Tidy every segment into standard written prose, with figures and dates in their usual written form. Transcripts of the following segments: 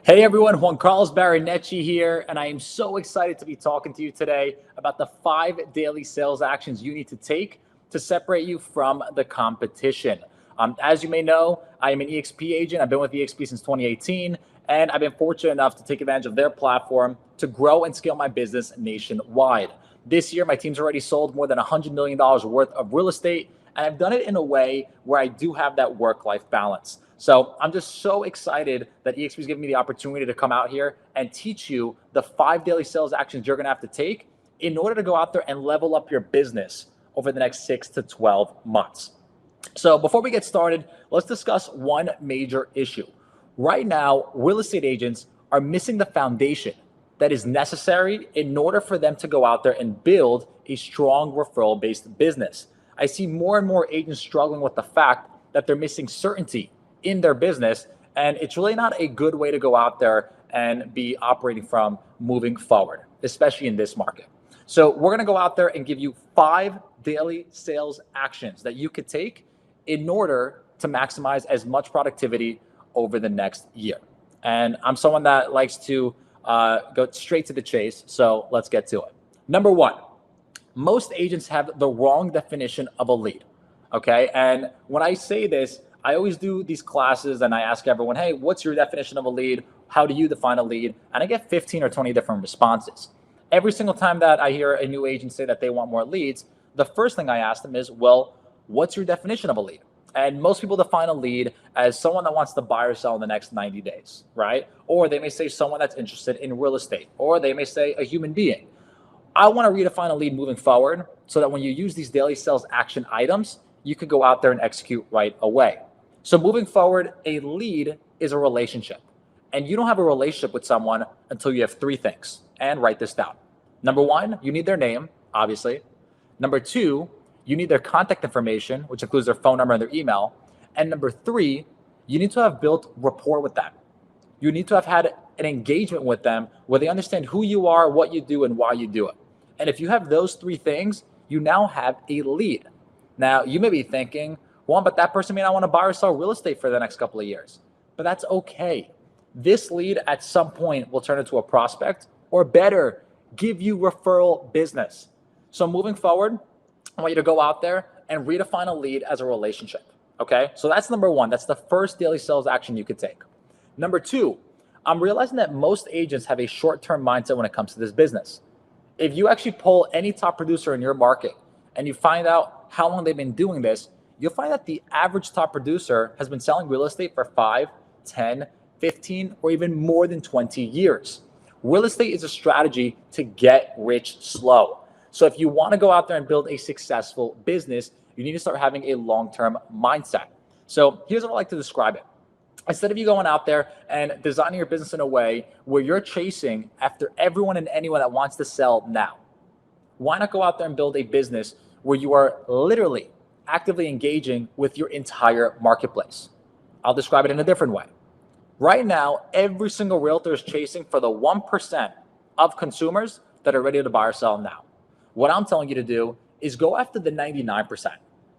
Hey everyone, Juan Carlos Barreneche here, and I am so excited to be talking to you today about the 5 daily sales actions you need to take to separate you from the competition. As you may know, I am an EXP agent. I've been with EXP since 2018, and I've been fortunate enough to take advantage of their platform to grow and scale my business nationwide. This year, my team's already sold more than $100 million worth of real estate, and I've done it in a way where I do have that work-life balance. So I'm just so excited that EXP is giving me the opportunity to come out here and teach you the 5 daily sales actions you're going to have to take in order to go out there and level up your business over the next 6 to 12 months. So before we get started, let's discuss one major issue. Right now, real estate agents are missing the foundation that is necessary in order for them to go out there and build a strong referral-based business. I see more and more agents struggling with the fact that they're missing certainty in their business, and it's really not a good way to go out there and be operating from moving forward, especially in this market. So we're going to go out there and give you 5 daily sales actions that you could take in order to maximize as much productivity over the next year. And I'm someone that likes to go straight to the chase, so let's get to it. Number 1, most agents have the wrong definition of a lead. Okay, and when I say this, I always do these classes and I ask everyone, hey, what's your definition of a lead? How do you define a lead? And I get 15 or 20 different responses. Every single time that I hear a new agent say that they want more leads, the first thing I ask them is, well, what's your definition of a lead? And most people define a lead as someone that wants to buy or sell in the next 90 days, right? Or they may say someone that's interested in real estate, or they may say a human being. I want to redefine a lead moving forward so that when you use these daily sales action items, you could go out there and execute right away. So moving forward, a lead is a relationship. And you don't have a relationship with someone until you have 3 things. And write this down. Number 1, you need their name, obviously. Number 2, you need their contact information, which includes their phone number and their email. And number 3, you need to have built rapport with them. You need to have had an engagement with them where they understand who you are, what you do, and why you do it. And if you have those 3 things, you now have a lead. Now, you may be thinking, well, but that person may not want to buy or sell real estate for the next couple of years. But that's okay. This lead at some point will turn into a prospect, or better, give you referral business. So moving forward, I want you to go out there and redefine a lead as a relationship. Okay? So that's number 1. That's the first daily sales action you could take. Number 2, I'm realizing that most agents have a short-term mindset when it comes to this business. If you actually poll any top producer in your market and you find out how long they've been doing this, you'll find that the average top producer has been selling real estate for 5, 10, 15, or even more than 20 years. Real estate is a strategy to get rich slow. So if you want to go out there and build a successful business, you need to start having a long-term mindset. So here's what I like to describe it. Instead of you going out there and designing your business in a way where you're chasing after everyone and anyone that wants to sell now, why not go out there and build a business where you are literally actively engaging with your entire marketplace? I'll describe it in a different way. Right now, every single realtor is chasing for the 1% of consumers that are ready to buy or sell now. What I'm telling you to do is go after the 99%.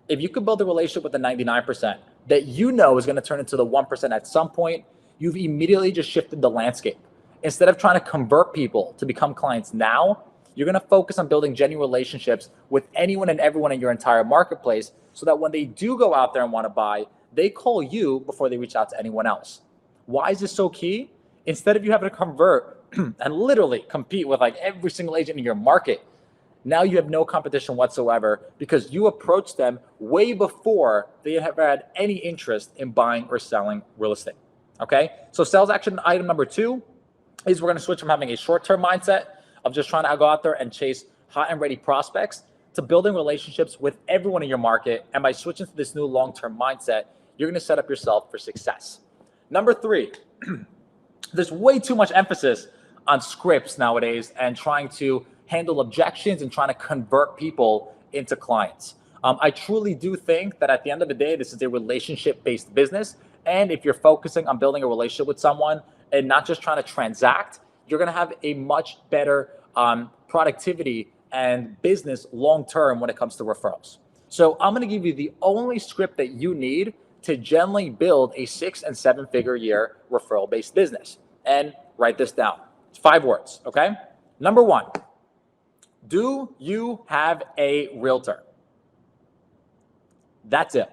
If you could build a relationship with the 99% that you know is going to turn into the 1% at some point, you've immediately just shifted the landscape. Instead of trying to convert people to become clients now, you're going to focus on building genuine relationships with anyone and everyone in your entire marketplace so that when they do go out there and want to buy, they call you before they reach out to anyone else. Why is this so key? Instead of you having to convert and literally compete with like every single agent in your market, now you have no competition whatsoever because you approached them way before they have had any interest in buying or selling real estate. Okay? So sales action item number 2 is we're going to switch from having a short-term mindset of just trying to go out there and chase hot and ready prospects to building relationships with everyone in your market. And by switching to this new long-term mindset, you're going to set up yourself for success. Number 3, there's way too much emphasis on scripts nowadays and trying to handle objections and trying to convert people into clients. I truly do think that at the end of the day, this is a relationship-based business. And if you're focusing on building a relationship with someone and not just trying to transact, you're going to have a much better productivity and business long-term when it comes to referrals. So I'm going to give you the only script that you need to generally build a 6- and 7-figure year referral-based business. and write this down. It's 5 words, okay? Number 1, do you have a realtor? That's it.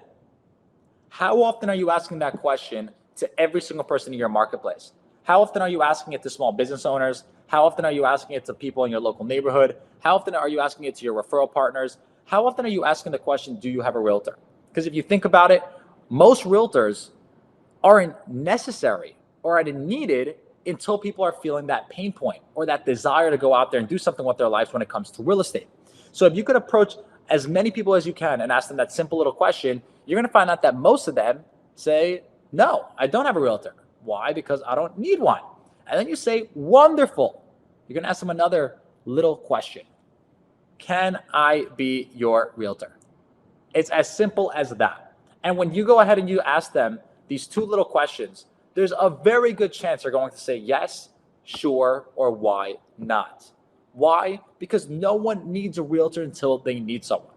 How often are you asking that question to every single person in your marketplace? How often are you asking it to small business owners? How often are you asking it to people in your local neighborhood? How often are you asking it to your referral partners? How often are you asking the question, do you have a realtor? Because if you think about it, most realtors aren't necessary or aren't needed until people are feeling that pain point or that desire to go out there and do something with their lives when it comes to real estate. So if you could approach as many people as you can and ask them that simple little question, you're going to find out that most of them say, no, I don't have a realtor. Why? Because I don't need one. And then you say, wonderful. You're going to ask them another little question. Can I be your realtor? It's as simple as that. And when you go ahead and you ask them these 2 little questions, there's a very good chance they're going to say yes, sure, or why not. Why? Because no one needs a realtor until they need someone.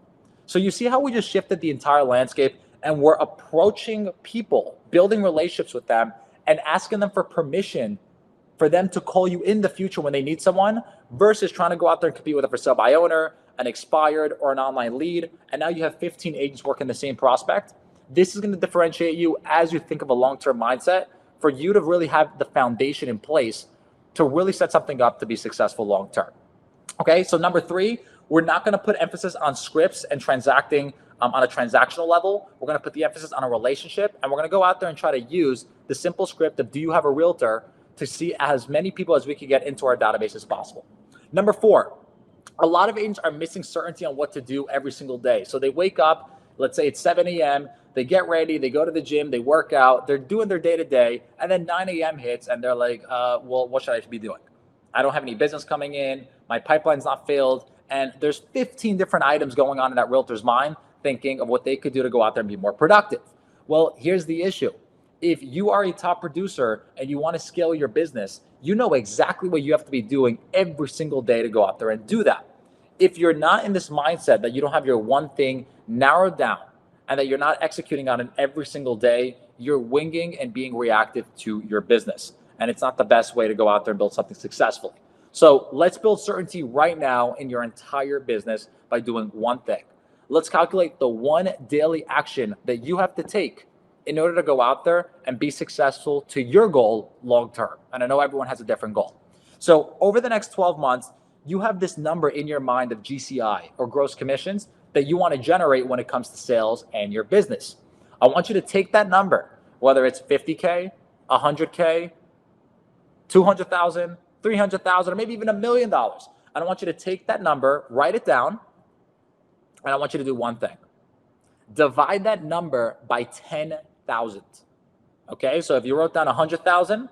So you see how we just shifted the entire landscape, and we're approaching people, building relationships with them, and asking them for permission for them to call you in the future when they need someone, versus trying to go out there and compete with a for sale by owner, an expired, or an online lead. And now you have 15 agents working the same prospect. This is going to differentiate you as you think of a long-term mindset for you to really have the foundation in place to really set something up to be successful long-term. Okay, so number 3, we're not going to put emphasis on scripts and transacting on a transactional level. We're going to put the emphasis on a relationship, and we're going to go out there and try to use the simple script of do you have a realtor to see as many people as we can get into our database as possible. Number 4, a lot of agents are missing certainty on what to do every single day. So they wake up, let's say it's 7 a.m., they get ready, they go to the gym, they work out, they're doing their day-to-day, and then 9 a.m. hits, and they're like, well, what should I be doing? I don't have any business coming in, my pipeline's not filled, and there's 15 different items going on in that realtor's mind thinking of what they could do to go out there and be more productive. Well, here's the issue. If you are a top producer and you want to scale your business, you know exactly what you have to be doing every single day to go out there and do that. If you're not in this mindset that you don't have your one thing narrowed down and that you're not executing on it every single day, you're winging and being reactive to your business. And it's not the best way to go out there and build something successfully. So let's build certainty right now in your entire business by doing one thing. Let's calculate the one daily action that you have to take in order to go out there and be successful to your goal long term. And I know everyone has a different goal. So over the next 12 months, you have this number in your mind of GCI or gross commissions that you want to generate when it comes to sales and your business. I want you to take that number, whether it's 50K, 100K, 200,000, 300,000, or maybe even $1 million. And I want you to take that number, write it down, and I want you to do one thing. Divide that number by 10,000. Okay, so if you wrote down 100,000,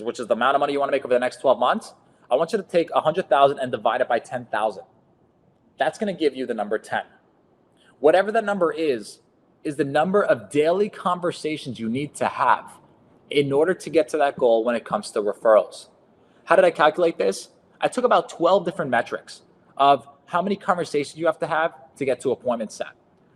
which is the amount of money you want to make over the next 12 months, I want you to take 100,000 and divide it by 10,000. That's going to give you the number 10. Whatever that number is the number of daily conversations you need to have in order to get to that goal when it comes to referrals. How did I calculate this? I took about 12 different metrics of how many conversations you have to get to appointment set.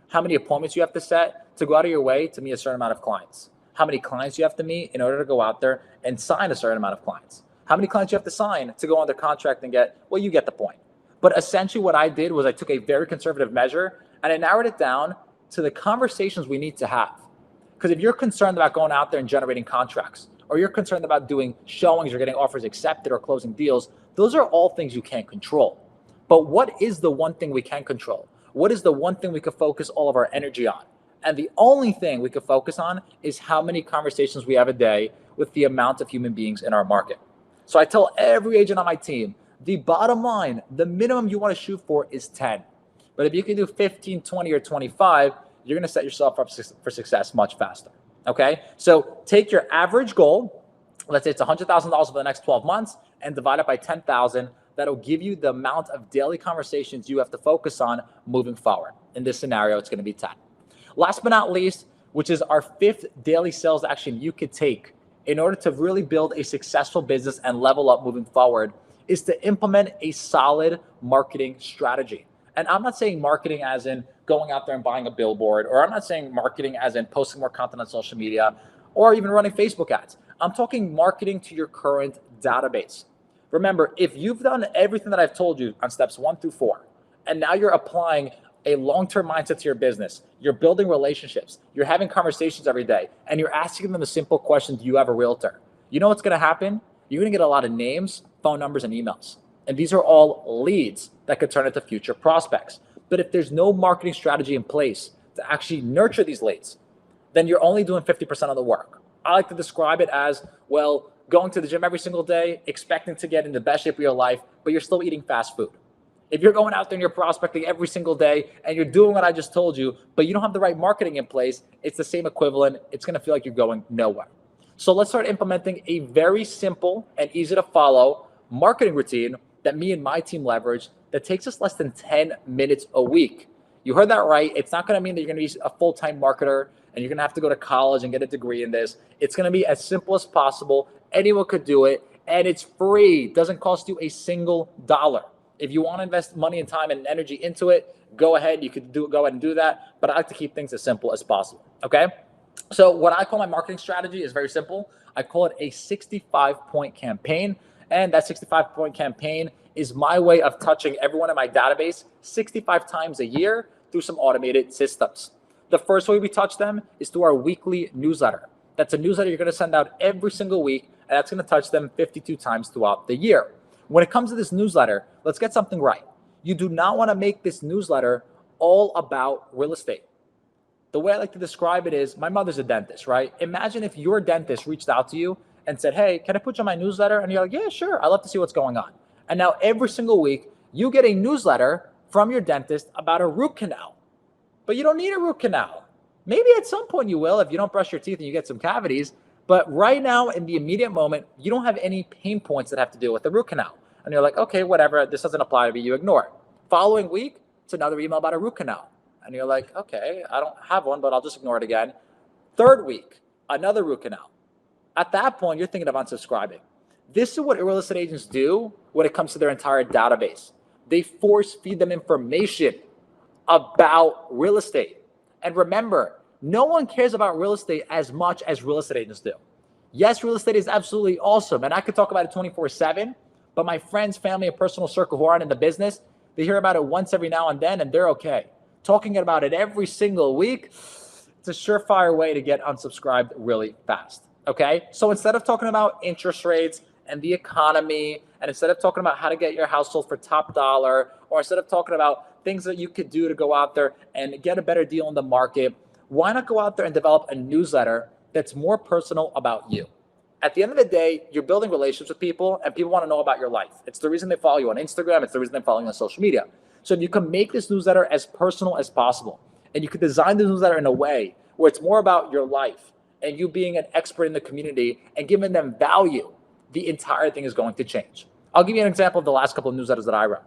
How many appointments you have to set to go out of your way to meet a certain amount of clients. How many clients you have to meet in order to go out there and sign a certain amount of clients. How many clients you have to sign to go under contract and get, well, you get the point. But essentially what I did was I took a very conservative measure and I narrowed it down to the conversations we need to have. Because if you're concerned about going out there and generating contracts, or you're concerned about doing showings or getting offers accepted or closing deals, those are all things you can't control. But what is the one thing we can control? What is the one thing we could focus all of our energy on? And the only thing we could focus on is how many conversations we have a day with the amount of human beings in our market. So I tell every agent on my team, the bottom line, the minimum you want to shoot for is 10. But if you can do 15, 20, or 25, you're going to set yourself up for success much faster. Okay? So take your average goal, let's say it's $100,000 over the next 12 months, and divide it by 10,000. That'll give you the amount of daily conversations you have to focus on moving forward. In this scenario, it's going to be 10. Last but not least, which is our 5th daily sales action you could take in order to really build a successful business and level up moving forward, is to implement a solid marketing strategy. And I'm not saying marketing as in going out there and buying a billboard, or I'm not saying marketing as in posting more content on social media, or even running Facebook ads. I'm talking marketing to your current database. Remember, if you've done everything that I've told you on steps 1 through 4, and now you're applying a long-term mindset to your business, you're building relationships, you're having conversations every day, and you're asking them the simple question, do you have a realtor? You know what's going to happen? You're going to get a lot of names, phone numbers, and emails. And these are all leads that could turn into future prospects. But if there's no marketing strategy in place to actually nurture these leads, then you're only doing 50% of the work. I like to describe it as, well, going to the gym every single day, expecting to get in the best shape of your life, but you're still eating fast food. If you're going out there and you're prospecting every single day and you're doing what I just told you, but you don't have the right marketing in place, it's the same equivalent. It's going to feel like you're going nowhere. So let's start implementing a very simple and easy to follow marketing routine that me and my team leverage that takes us less than 10 minutes a week. You heard that right. It's not going to mean that you're going to be a full-time marketer and you're going to have to go to college and get a degree in this. It's going to be as simple as possible. Anyone could do it, and it's free. It doesn't cost you a single dollar. If you want to invest money and time and energy into it, go ahead. You could go ahead and do that, but I like to keep things as simple as possible, okay? So what I call my marketing strategy is very simple. I call it a 65-point campaign, and that 65-point campaign is my way of touching everyone in my database 65 times a year through some automated systems. The first way we touch them is through our weekly newsletter. That's a newsletter you're going to send out every single week, and that's going to touch them 52 times throughout the year. When it comes to this newsletter, let's get something right. You do not want to make this newsletter all about real estate. The way I like to describe it is, my mother's a dentist, right? Imagine if your dentist reached out to you and said, hey, can I put you on my newsletter? And you're like, yeah, sure. I'd love to see what's going on. And now every single week, you get a newsletter from your dentist about a root canal. But you don't need a root canal. Maybe at some point you will if you don't brush your teeth and you get some cavities. But right now, in the immediate moment, you don't have any pain points that have to deal with the root canal. And you're like, okay, whatever, this doesn't apply to me, you ignore it. Following week, it's another email about a root canal. And you're like, okay, I don't have one, but I'll just ignore it again. Third week, another root canal. At that point, you're thinking of unsubscribing. This is what real estate agents do when it comes to their entire database. They force feed them information about real estate. And remember, no one cares about real estate as much as real estate agents do. Yes, real estate is absolutely awesome, and I could talk about it 24/7, but my friends, family, and personal circle who aren't in the business, they hear about it once every now and then, and they're okay. Talking about it every single week, it's a surefire way to get unsubscribed really fast, okay? So instead of talking about interest rates and the economy, and instead of talking about how to get your house sold for top dollar, or instead of talking about things that you could do to go out there and get a better deal in the market, why not go out there and develop a newsletter that's more personal about you? At the end of the day, you're building relationships with people, and people want to know about your life. It's the reason they follow you on Instagram. It's the reason they follow you on social media. So if you can make this newsletter as personal as possible, and you could design the newsletter in a way where it's more about your life and you being an expert in the community and giving them value, the entire thing is going to change. I'll give you an example of the last couple of newsletters that I wrote.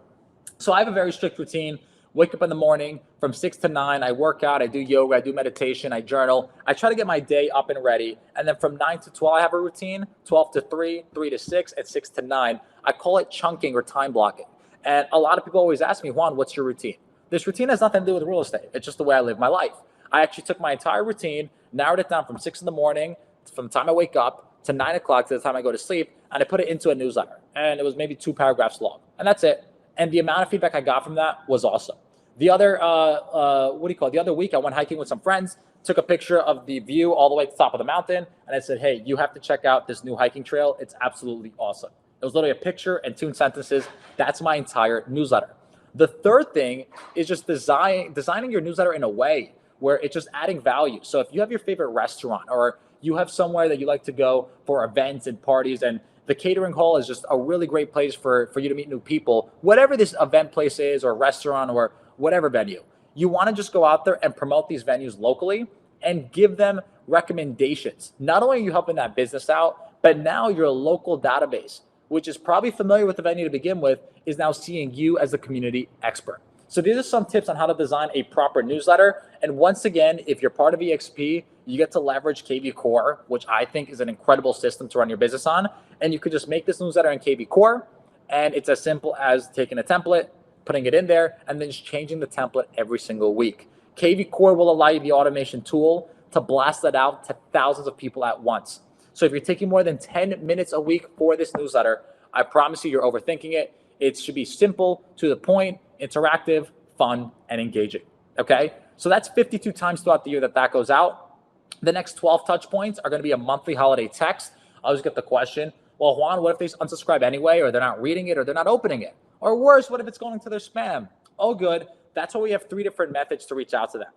So I have a very strict routine. Wake up in the morning from 6 to 9. I work out, I do yoga, I do meditation, I journal. I try to get my day up and ready. And then from 9 to 12, I have a routine, 12 to 3, 3 to 6, and 6 to 9. I call it chunking or time blocking. And a lot of people always ask me, Juan, what's your routine? This routine has nothing to do with real estate. It's just the way I live my life. I actually took my entire routine, narrowed it down from 6 in the morning, from the time I wake up to 9 o'clock to the time I go to sleep, and I put it into a newsletter. And it was maybe 2 paragraphs long. And that's it. And the amount of feedback I got from that was awesome. The other, the other week I went hiking with some friends, took a picture of the view all the way to the top of the mountain. And I said, hey, you have to check out this new hiking trail. It's absolutely awesome. It was literally a picture and 2 sentences. That's my entire newsletter. The third thing is just designing your newsletter in a way where it's just adding value. So if you have your favorite restaurant, or you have somewhere that you like to go for events and parties, and the catering hall is just a really great place for you to meet new people, whatever this event place is, or restaurant, or whatever venue, you want to just go out there and promote these venues locally and give them recommendations. Not only are you helping that business out, but now your local database, which is probably familiar with the venue to begin with, is now seeing you as the community expert. So these are some tips on how to design a proper newsletter. And once again, if you're part of EXP, you get to leverage KV Core, which I think is an incredible system to run your business on. And you could just make this newsletter in KV Core, and it's as simple as taking a template, putting it in there, and then just changing the template every single week. KV Core will allow you the automation tool to blast that out to thousands of people at once. So if you're taking more than 10 minutes a week for this newsletter, I promise you, you're overthinking it. It should be simple, to the point, interactive, fun, and engaging. Okay? So that's 52 times throughout the year that goes out. The next 12 touch points are going to be a monthly holiday text. I always get the question, well, Juan, what if they unsubscribe anyway, or they're not reading it, or they're not opening it? Or worse, what if it's going to their spam? Oh, good. That's why we have 3 different methods to reach out to them.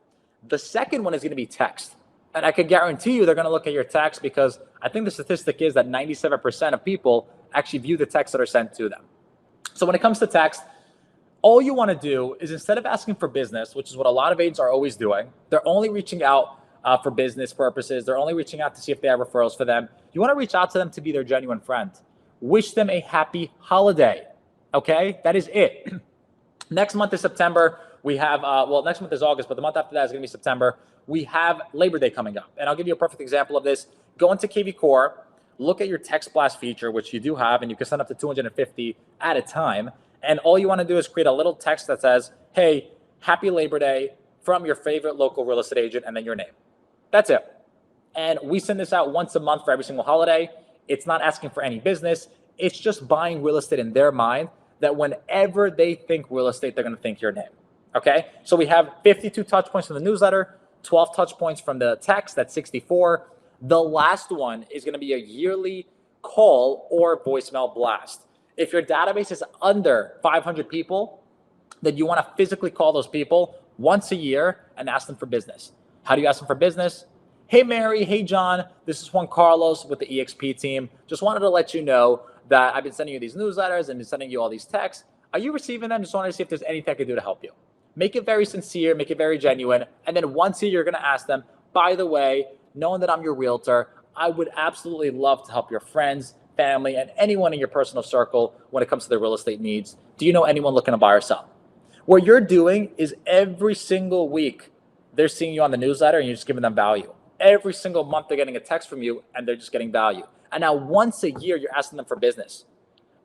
The second one is going to be text. And I can guarantee you they're going to look at your text, because I think the statistic is that 97% of people actually view the texts that are sent to them. So when it comes to text, all you want to do is, instead of asking for business, which is what a lot of agents are always doing, they're only reaching out for business purposes. They're only reaching out to see if they have referrals for them. You want to reach out to them to be their genuine friend. Wish them a happy holiday. Okay? That is it. Next month is September. We have, next month is August, but the month after that is going to be September. We have Labor Day coming up. And I'll give you a perfect example of this. Go into KV Core, look at your text blast feature, which you do have, and you can send up to 250 at a time. And all you want to do is create a little text that says, hey, happy Labor Day from your favorite local real estate agent, and then your name. That's it. And we send this out once a month for every single holiday. It's not asking for any business. It's just buying real estate in their mind, that whenever they think real estate, they're going to think your name. Okay? So we have 52 touch points from the newsletter, 12 touch points from the text, that's 64. The last one is going to be a yearly call or voicemail blast. If your database is under 500 people, then you want to physically call those people once a year and ask them for business. How do you ask them for business? Hey, Mary. Hey, John. This is Juan Carlos with the EXP team. Just wanted to let you know that I've been sending you these newsletters and been sending you all these texts. Are you receiving them? Just wanted to see if there's anything I could do to help you. Make it very sincere. Make it very genuine. And then once a year, you're going to ask them, by the way, knowing that I'm your realtor, I would absolutely love to help your friends, family, and anyone in your personal circle when it comes to their real estate needs. Do you know anyone looking to buy or sell? What you're doing is every single week, they're seeing you on the newsletter and you're just giving them value. Every single month, they're getting a text from you and they're just getting value. And now once a year, you're asking them for business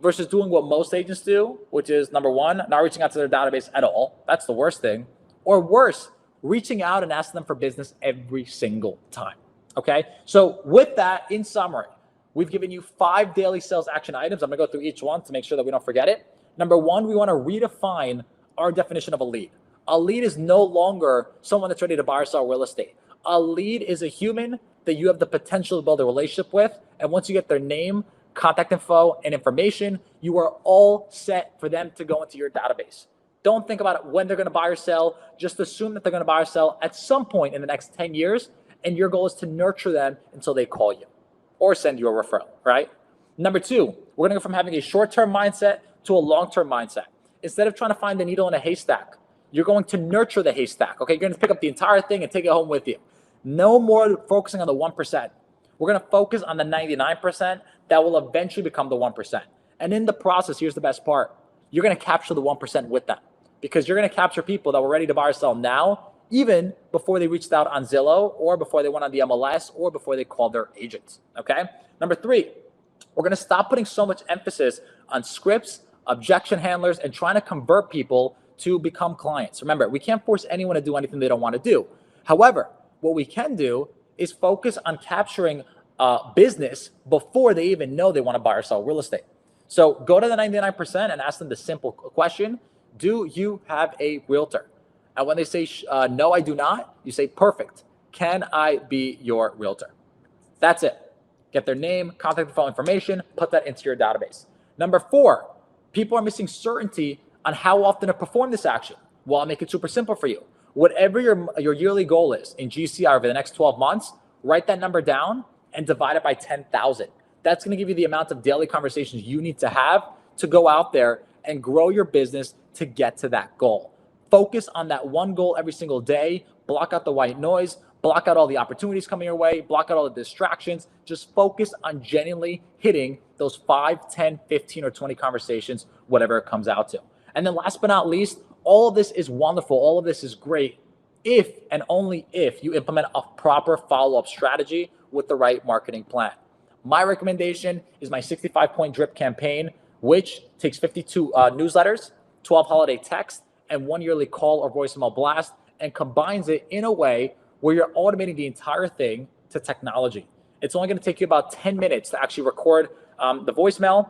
versus doing what most agents do, which is, number one, not reaching out to their database at all. That's the worst thing. Or worse, reaching out and asking them for business every single time. Okay? So with that, in summary, we've given you 5 daily sales action items. I'm going to go through each one to make sure that we don't forget it. Number one, we want to redefine our definition of a lead. A lead is no longer someone that's ready to buy or sell real estate. A lead is a human that you have the potential to build a relationship with. And once you get their name, contact info, and information, you are all set for them to go into your database. Don't think about it when they're going to buy or sell. Just assume that they're going to buy or sell at some point in the next 10 years. And your goal is to nurture them until they call you or send you a referral, right? Number two, we're going to go from having a short-term mindset to a long-term mindset. Instead of trying to find the needle in a haystack, you're going to nurture the haystack, okay? You're going to pick up the entire thing and take it home with you. No more focusing on the 1%. We're going to focus on the 99% that will eventually become the 1%. And in the process, here's the best part. You're going to capture the 1% with them, because you're going to capture people that were ready to buy or sell now, even before they reached out on Zillow or before they went on the MLS or before they called their agents, okay? Number three, we're going to stop putting so much emphasis on scripts, objection handlers, and trying to convert people to become clients. Remember, we can't force anyone to do anything they don't want to do. However, what we can do is focus on capturing business before they even know they want to buy or sell real estate. So go to the 99% and ask them the simple question, do you have a realtor? And when they say, no, I do not, you say, perfect. Can I be your realtor? That's it. Get their name, contact info information, put that into your database. Number four, people are missing certainty on how often to perform this action. Well, I'll make it super simple for you. Whatever your yearly goal is in GCI over the next 12 months, write that number down and divide it by 10,000. That's going to give you the amount of daily conversations you need to have to go out there and grow your business to get to that goal. Focus on that one goal every single day. Block out the white noise. Block out all the opportunities coming your way. Block out all the distractions. Just focus on genuinely hitting those 5, 10, 15, or 20 conversations, whatever it comes out to. And then last but not least, all of this is wonderful. All of this is great if and only if you implement a proper follow-up strategy with the right marketing plan. My recommendation is my 65-point drip campaign, which takes 52 newsletters, 12 holiday texts, and 1 yearly call or voicemail blast, and combines it in a way where you're automating the entire thing to technology. It's only going to take you about 10 minutes to actually record the voicemail,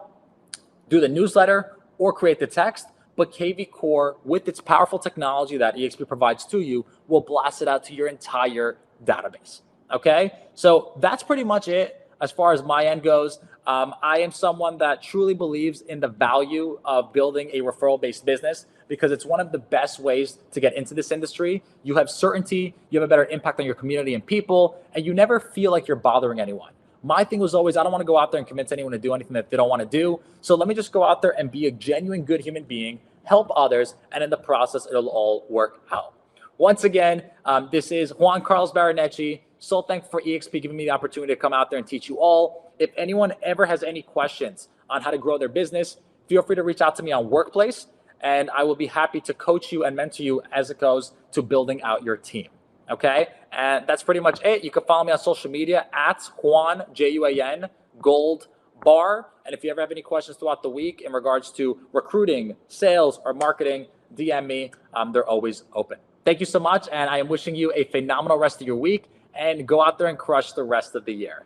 do the newsletter, or create the text. But KV Core, with its powerful technology that eXp provides to you, will blast it out to your entire database. Okay, so that's pretty much it as far as my end goes. I am someone that truly believes in the value of building a referral-based business because it's one of the best ways to get into this industry. You have certainty, you have a better impact on your community and people, and you never feel like you're bothering anyone. My thing was always, I don't want to go out there and convince anyone to do anything that they don't want to do. So let me just go out there and be a genuine good human being, help others, and in the process, it'll all work out. Once again, this is Juan Carlos Barreneche. So thankful for eXp giving me the opportunity to come out there and teach you all. If anyone ever has any questions on how to grow their business, feel free to reach out to me on Workplace, and I will be happy to coach you and mentor you as it goes to building out your team. Okay, and that's pretty much it. You can follow me on social media at Juan, Juan, Goldbar. And if you ever have any questions throughout the week in regards to recruiting, sales, or marketing, DM me. They're always open. Thank you so much, and I am wishing you a phenomenal rest of your week, and go out there and crush the rest of the year.